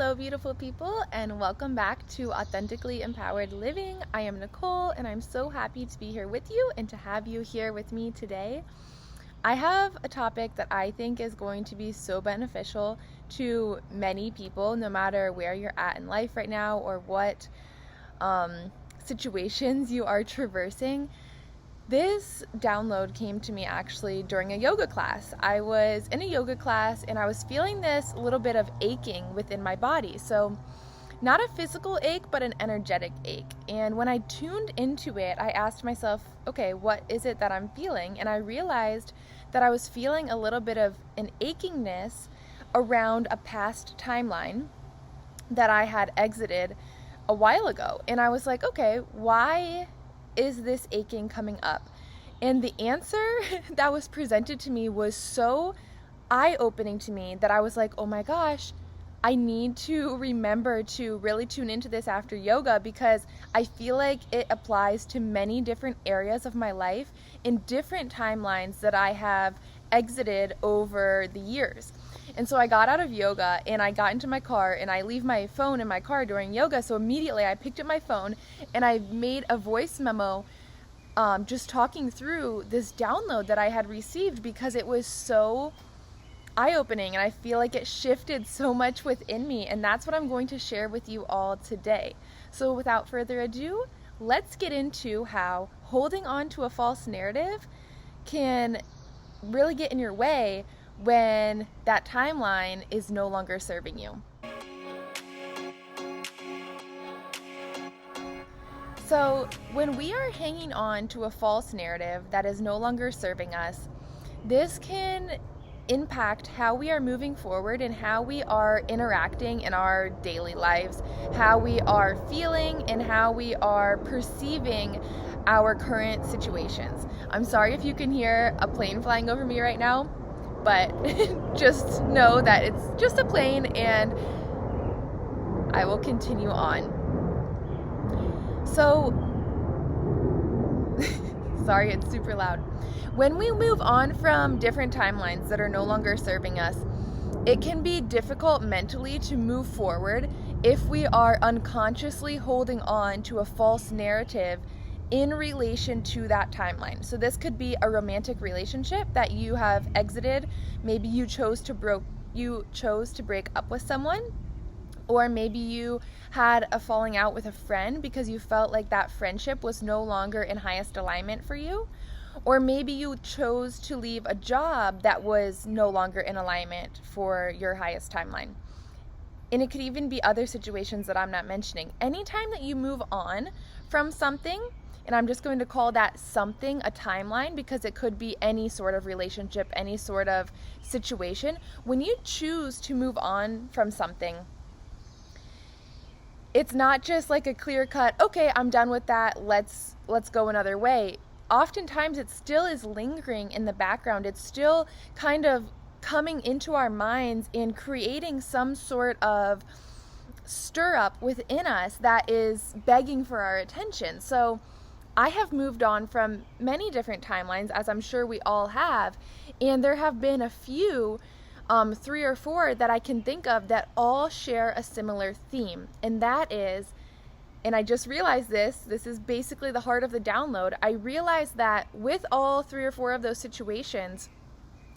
Hello, beautiful people, and welcome back to Authentically Empowered Living. I am Nicole, and I'm so happy to be here with you and to have you here with me today. I have a topic that I think is going to be so beneficial to many people, no matter where you're at in life right now or what situations you are traversing. This download came to me actually during a yoga class. I was in a yoga class and I was feeling this little bit of aching within my body. So not a physical ache, but an energetic ache. And when I tuned into it, I asked myself, okay, what is it that I'm feeling? And I realized that I was feeling a little bit of an achingness around a past timeline that I had exited a while ago. And I was like, okay, why is this aching coming up? And the answer that was presented to me was so eye-opening to me that I was like, oh my gosh, I need to remember to really tune into this after yoga, because I feel like it applies to many different areas of my life in different timelines that I have exited over the years. And so I got out of yoga and I got into my car, and I leave my phone in my car during yoga. So immediately I picked up my phone and I made a voice memo just talking through this download that I had received, because it was so eye-opening and I feel like it shifted so much within me. And that's what I'm going to share with you all today. So without further ado, let's get into how holding on to a false narrative can really get in your way when that timeline is no longer serving you. So when we are hanging on to a false narrative that is no longer serving us, this can impact how we are moving forward and how we are interacting in our daily lives, how we are feeling, and how we are perceiving our current situations. I'm sorry if you can hear a plane flying over me right now, but just know that it's just a plane and I will continue on. So, sorry, it's super loud. When we move on from different timelines that are no longer serving us, it can be difficult mentally to move forward if we are unconsciously holding on to a false narrative in relation to that timeline. So this could be a romantic relationship that you have exited. Maybe you chose to break up with someone, or maybe you had a falling out with a friend because you felt like that friendship was no longer in highest alignment for you. Or maybe you chose to leave a job that was no longer in alignment for your highest timeline. And it could even be other situations that I'm not mentioning. Anytime that you move on from something, and I'm just going to call that something a timeline, because it could be any sort of relationship, any sort of situation. When you choose to move on from something, it's not just like a clear cut, okay, I'm done with that, let's go another way. Oftentimes it still is lingering in the background. It's still kind of coming into our minds and creating some sort of stir up within us that is begging for our attention. So I have moved on from many different timelines, as I'm sure we all have, and there have been a few, 3 or 4 that I can think of that all share a similar theme, and that is, and I just realized this is basically the heart of the download. I realized that with all 3 or 4 of those situations,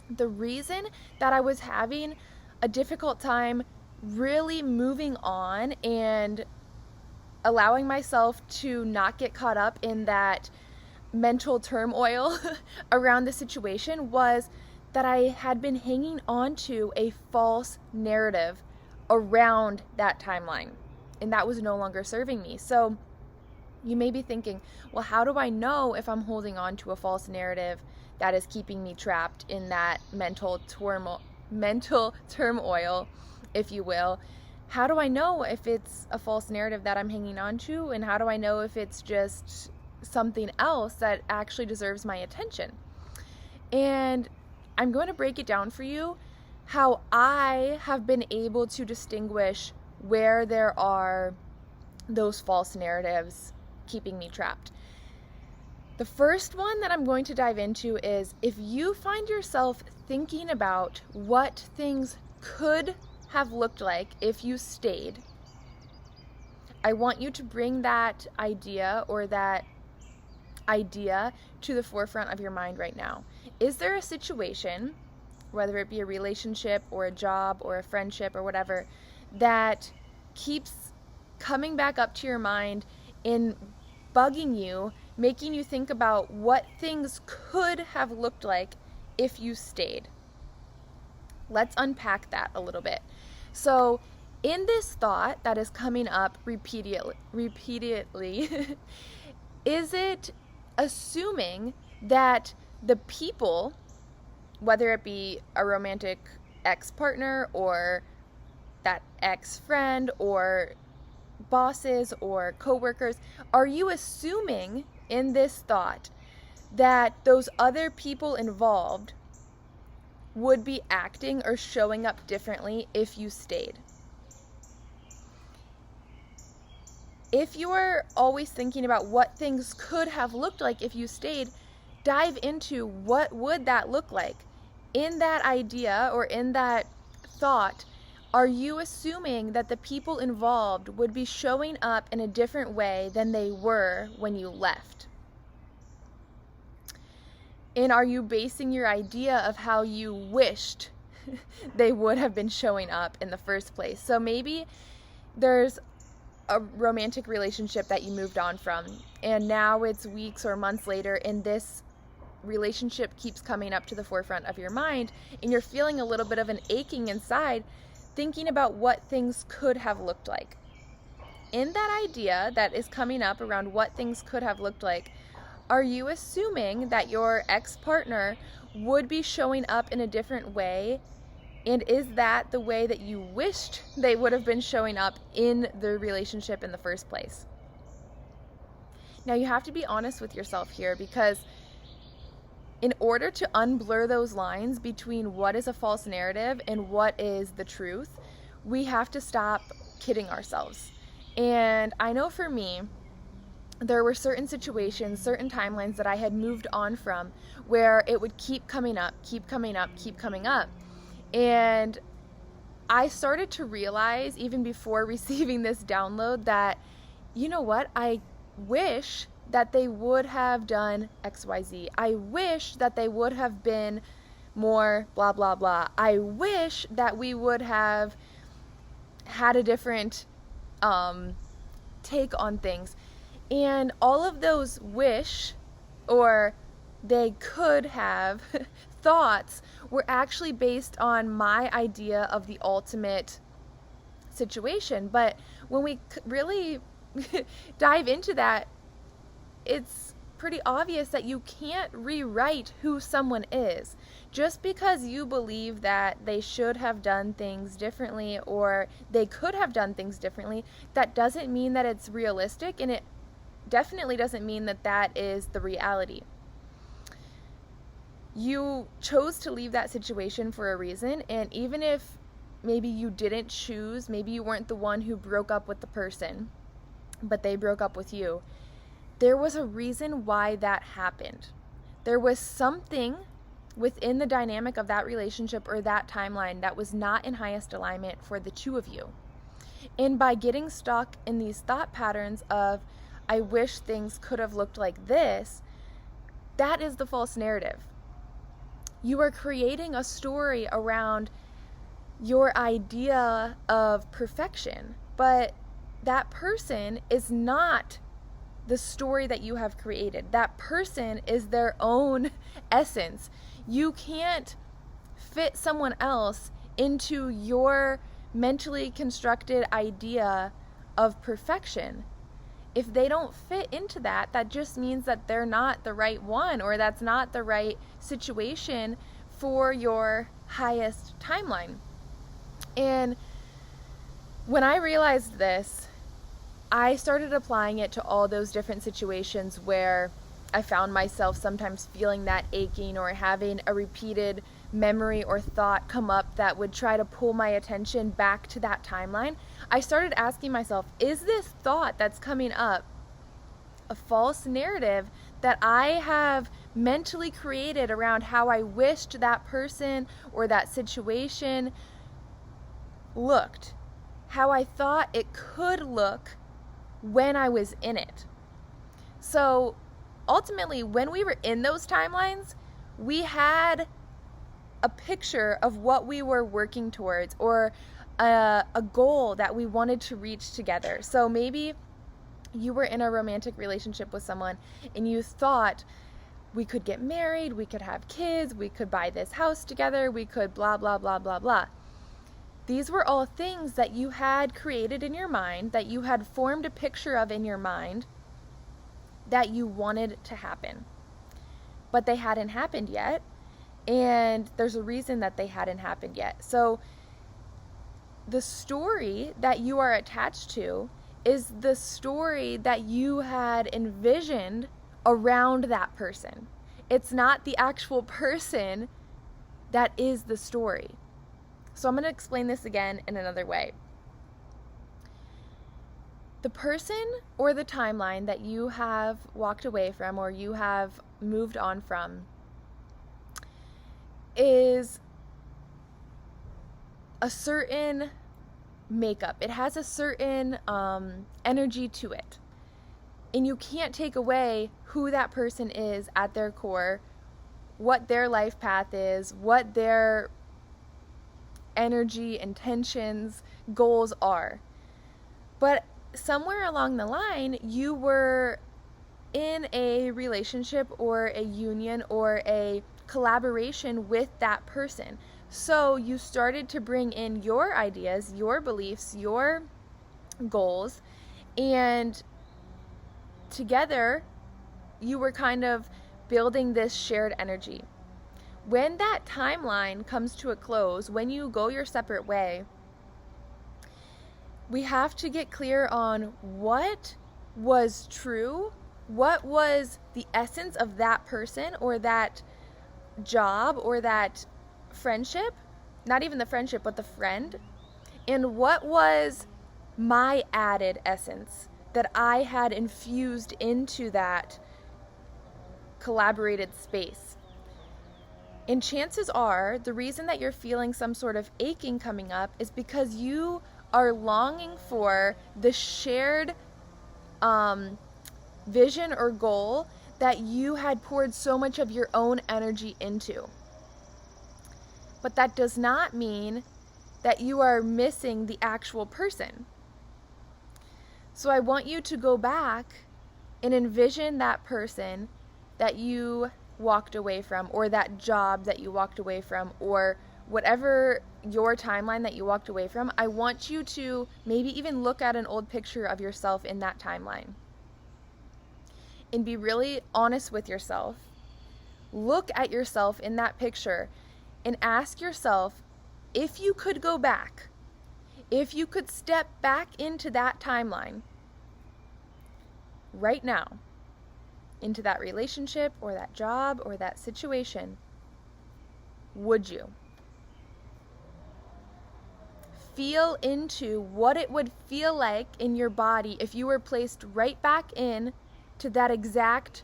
the reason that I was having a difficult time really moving on and allowing myself to not get caught up in that mental turmoil around the situation was that I had been hanging on to a false narrative around that timeline, and that was no longer serving me. So you may be thinking, well, how do I know if I'm holding on to a false narrative that is keeping me trapped in that mental turmoil, if you will? How do I know if it's a false narrative that I'm hanging on to, and how do I know if it's just something else that actually deserves my attention? And I'm going to break it down for you how I have been able to distinguish where there are those false narratives keeping me trapped. The first one that I'm going to dive into is, if you find yourself thinking about what things could have looked like if you stayed, I want you to bring that idea or that idea to the forefront of your mind right now. Is there a situation, whether it be a relationship or a job or a friendship or whatever, that keeps coming back up to your mind and bugging you, making you think about what things could have looked like if you stayed? Let's unpack that a little bit. So, in this thought that is coming up repeatedly, is it assuming that the people, whether it be a romantic ex-partner or that ex-friend or bosses or coworkers, are you assuming in this thought that those other people involved would be acting or showing up differently if you stayed? If you are always thinking about what things could have looked like if you stayed, dive into what would that look like. In that idea or in that thought, are you assuming that the people involved would be showing up in a different way than they were when you left? And are you basing your idea of how you wished they would have been showing up in the first place? So maybe there's a romantic relationship that you moved on from, and now it's weeks or months later, and this relationship keeps coming up to the forefront of your mind, and you're feeling a little bit of an aching inside, thinking about what things could have looked like. In that idea that is coming up around what things could have looked like, are you assuming that your ex-partner would be showing up in a different way? And is that the way that you wished they would have been showing up in the relationship in the first place? Now, you have to be honest with yourself here, because in order to unblur those lines between what is a false narrative and what is the truth, we have to stop kidding ourselves. And I know for me, there were certain situations, certain timelines that I had moved on from where it would keep coming up, keep coming up, keep coming up. And I started to realize, even before receiving this download, that, you know what, I wish that they would have done XYZ. I wish that they would have been more blah, blah, blah. I wish that we would have had a different take on things. And all of those wish or they could have thoughts were actually based on my idea of the ultimate situation. But when we really dive into that, it's pretty obvious that you can't rewrite who someone is. Just because you believe that they should have done things differently or they could have done things differently, that doesn't mean that it's realistic, and it definitely doesn't mean that that is the reality. You chose to leave that situation for a reason, and even if maybe you didn't choose, maybe you weren't the one who broke up with the person, but they broke up with you, there was a reason why that happened. There was something within the dynamic of that relationship or that timeline that was not in highest alignment for the two of you. And by getting stuck in these thought patterns of, I wish things could have looked like this, that is the false narrative. You are creating a story around your idea of perfection, but that person is not the story that you have created. That person is their own essence. You can't fit someone else into your mentally constructed idea of perfection. If they don't fit into that, that just means that they're not the right one, or that's not the right situation for your highest timeline. And when I realized this, I started applying it to all those different situations where I found myself sometimes feeling that aching or having a repeated memory or thought come up that would try to pull my attention back to that timeline. I started asking myself, is this thought that's coming up a false narrative that I have mentally created around how I wished that person or that situation looked, how I thought it could look when I was in it. So ultimately, when we were in those timelines, we had a picture of what we were working towards, or a goal that we wanted to reach together. So maybe you were in a romantic relationship with someone and you thought, we could get married, we could have kids, we could buy this house together, we could blah, blah, blah, blah, blah. These were all things that you had created in your mind, that you had formed a picture of in your mind, that you wanted to happen. But they hadn't happened yet, and there's a reason that they hadn't happened yet. So the story that you are attached to is the story that you had envisioned around that person. It's not the actual person that is the story. So I'm going to explain this again in another way. The person or the timeline that you have walked away from, or you have moved on from, is a certain makeup. It has a certain energy to it. And you can't take away who that person is at their core, what their life path is, what their energy, intentions, goals are. But somewhere along the line, you were in a relationship or a union or a collaboration with that person. So you started to bring in your ideas, your beliefs, your goals, and together you were kind of building this shared energy. When that timeline comes to a close, when you go your separate way, we have to get clear on what was true, what was the essence of that person or that job or that friendship, not even the friendship, but the friend, and what was my added essence that I had infused into that collaborated space. And chances are, the reason that you're feeling some sort of aching coming up is because you are longing for the shared vision or goal that you had poured so much of your own energy into. But that does not mean that you are missing the actual person. So I want you to go back and envision that person that you walked away from, or that job that you walked away from, or whatever your timeline that you walked away from. I want you to maybe even look at an old picture of yourself in that timeline and be really honest with yourself. Look at yourself in that picture and ask yourself, if you could go back, if you could step back into that timeline right now, into that relationship or that job or that situation, would you? Feel into what it would feel like in your body if you were placed right back in to that exact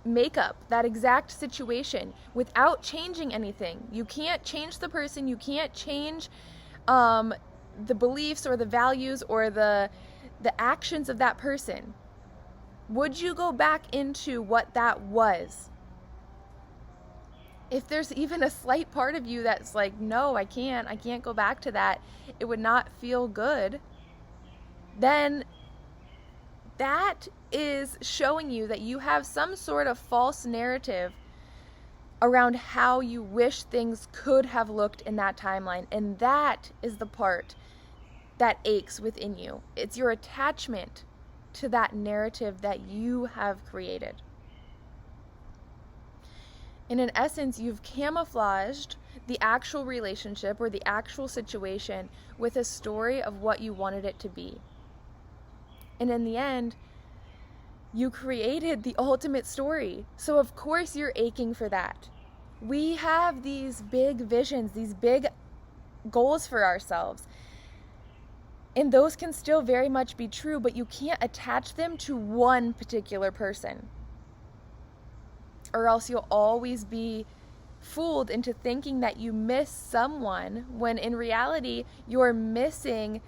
makeup, that exact situation, without changing anything. You can't change the person, you can't change the beliefs or the values or the actions of that person. Would you go back into what that was? If there's even a slight part of you that's like, no, I can't go back to that, it would not feel good, then that is showing you that you have some sort of false narrative around how you wish things could have looked in that timeline. And that is the part that aches within you. It's your attachment to that narrative that you have created. And in essence, you've camouflaged the actual relationship or the actual situation with a story of what you wanted it to be. And in the end, you created the ultimate story. So of course you're aching for that. We have these big visions, these big goals for ourselves. And those can still very much be true, but you can't attach them to one particular person, or else you'll always be fooled into thinking that you miss someone when in reality you're missing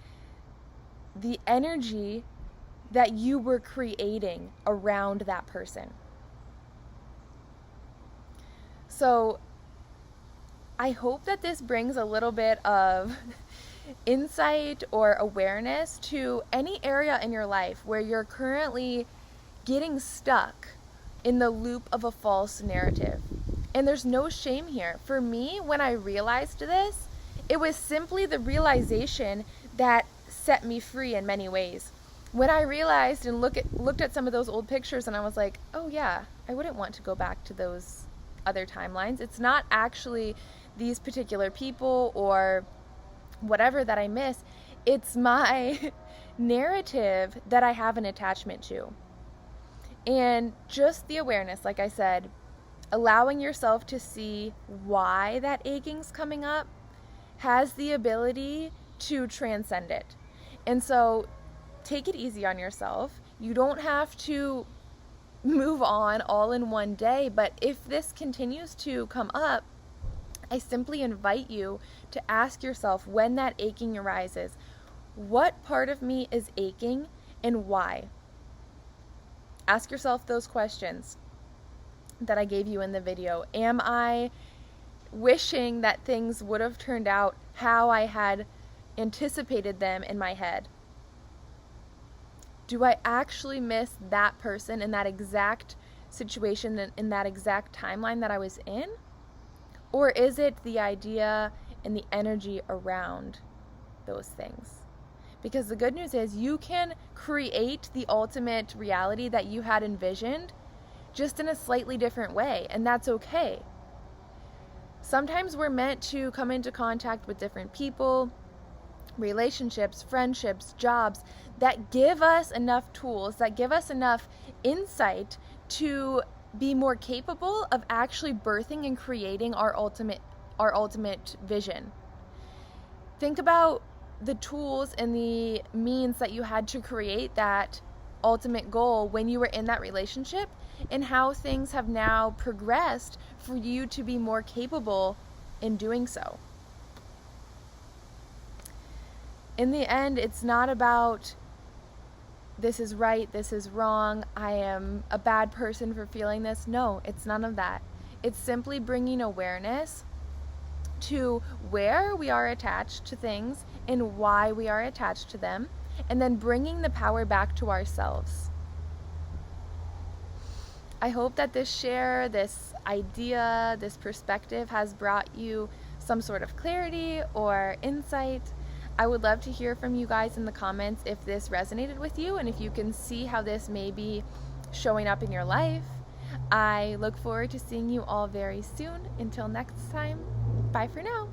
the energy that you were creating around that person. So I hope that this brings a little bit of insight or awareness to any area in your life where you're currently getting stuck in the loop of a false narrative. And there's no shame here. For me, when I realized this, it was simply the realization that set me free in many ways. When I realized and looked at some of those old pictures, and I was like, oh yeah, I wouldn't want to go back to those other timelines. It's not actually these particular people or whatever that I miss. It's my narrative that I have an attachment to. And just the awareness, like I said, allowing yourself to see why that aching's coming up has the ability to transcend it. And so take it easy on yourself. You don't have to move on all in one day, but if this continues to come up, I simply invite you to ask yourself, when that aching arises, what part of me is aching and why? Ask yourself those questions that I gave you in the video. Am I wishing that things would have turned out how I had anticipated them in my head? Do I actually miss that person in that exact situation, in that exact timeline that I was in? Or is it the idea and the energy around those things? Because the good news is you can create the ultimate reality that you had envisioned, just in a slightly different way, and that's okay. Sometimes we're meant to come into contact with different people, relationships, friendships, jobs that give us enough tools, that give us enough insight to be more capable of actually birthing and creating our ultimate vision. Think about the tools and the means that you had to create that ultimate goal when you were in that relationship, and how things have now progressed for you to be more capable in doing so. In the end, it's not about this is right, this is wrong, I am a bad person for feeling this. No, it's none of that. It's simply bringing awareness to where we are attached to things and why we are attached to them, and then bringing the power back to ourselves. I hope that this share, this idea, this perspective has brought you some sort of clarity or insight. I would love to hear from you guys in the comments if this resonated with you and if you can see how this may be showing up in your life. I look forward to seeing you all very soon. Until next time, bye for now.